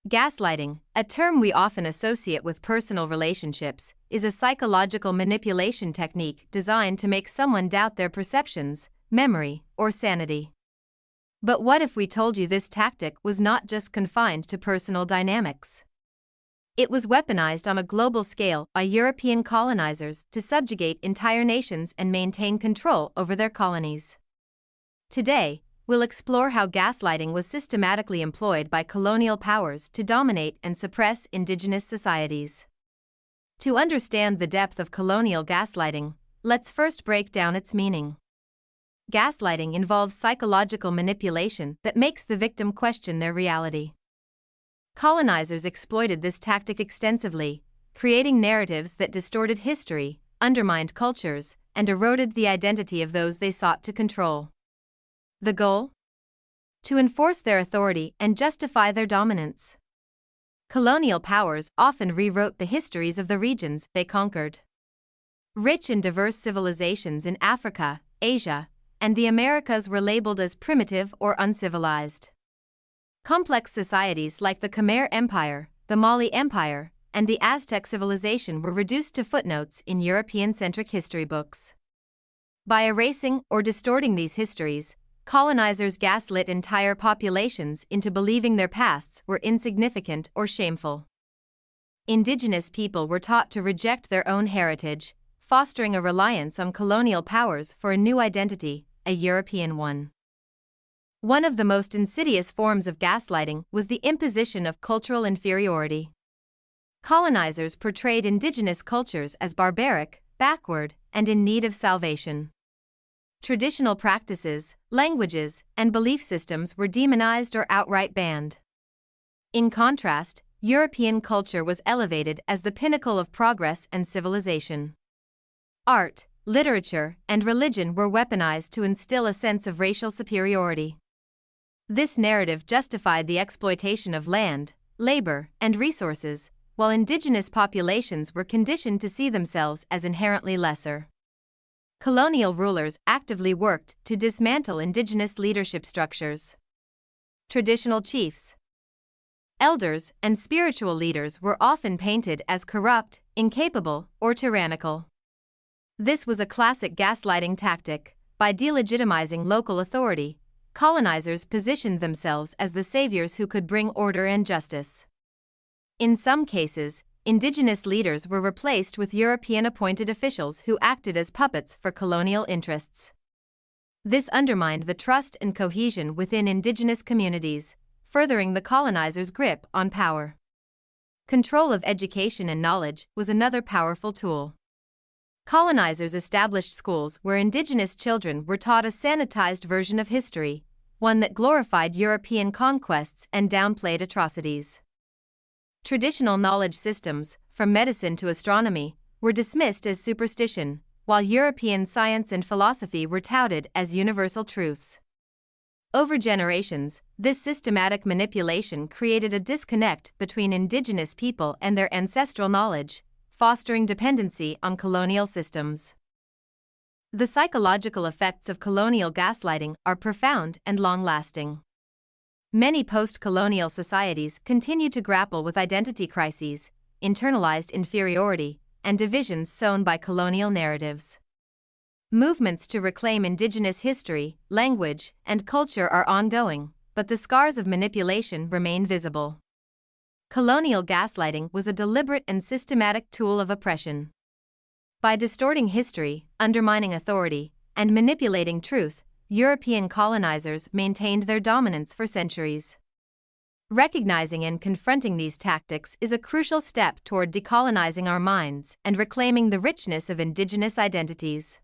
Gaslighting, a term we often associate with personal relationships, is a psychological manipulation technique designed to make someone doubt their perceptions, memory, or sanity. But what if we told you this tactic was not just confined to personal dynamics? It was weaponized on a global scale by European colonizers to subjugate entire nations and maintain control over their colonies. Today, we'll explore how gaslighting was systematically employed by colonial powers to dominate and suppress indigenous societies. To understand the depth of colonial gaslighting, let's first break down its meaning. Gaslighting involves psychological manipulation that makes the victim question their reality. Colonizers exploited this tactic extensively, creating narratives that distorted history, undermined cultures, and eroded the identity of those they sought to control. The goal? To enforce their authority and justify their dominance. Colonial powers often rewrote the histories of the regions they conquered. Rich and diverse civilizations in Africa, Asia, and the Americas were labeled as primitive or uncivilized. Complex societies like the Khmer Empire, the Mali Empire, and the Aztec civilization were reduced to footnotes in European-centric history books. By erasing or distorting these histories, colonizers gaslit entire populations into believing their pasts were insignificant or shameful. Indigenous people were taught to reject their own heritage, fostering a reliance on colonial powers for a new identity, a European one. One of the most insidious forms of gaslighting was the imposition of cultural inferiority. Colonizers portrayed indigenous cultures as barbaric, backward, and in need of salvation. Traditional practices, languages, and belief systems were demonized or outright banned. In contrast, European culture was elevated as the pinnacle of progress and civilization. Art, literature, and religion were weaponized to instill a sense of racial superiority. This narrative justified the exploitation of land, labor, and resources, while indigenous populations were conditioned to see themselves as inherently lesser. Colonial rulers actively worked to dismantle indigenous leadership structures. Traditional chiefs, elders, and spiritual leaders were often painted as corrupt, incapable, or tyrannical. This was a classic gaslighting tactic. By delegitimizing local authority, colonizers positioned themselves as the saviors who could bring order and justice. In some cases, indigenous leaders were replaced with European-appointed officials who acted as puppets for colonial interests. This undermined the trust and cohesion within indigenous communities, furthering the colonizers' grip on power. Control of education and knowledge was another powerful tool. Colonizers established schools where indigenous children were taught a sanitized version of history, one that glorified European conquests and downplayed atrocities. Traditional knowledge systems, from medicine to astronomy, were dismissed as superstition, while European science and philosophy were touted as universal truths. Over generations, this systematic manipulation created a disconnect between indigenous people and their ancestral knowledge, fostering dependency on colonial systems. The psychological effects of colonial gaslighting are profound and long-lasting. Many post-colonial societies continue to grapple with identity crises, internalized inferiority, and divisions sown by colonial narratives. Movements to reclaim indigenous history, language, and culture are ongoing, but the scars of manipulation remain visible. Colonial gaslighting was a deliberate and systematic tool of oppression. By distorting history, undermining authority, and manipulating truth, European colonizers maintained their dominance for centuries. Recognizing and confronting these tactics is a crucial step toward decolonizing our minds and reclaiming the richness of indigenous identities.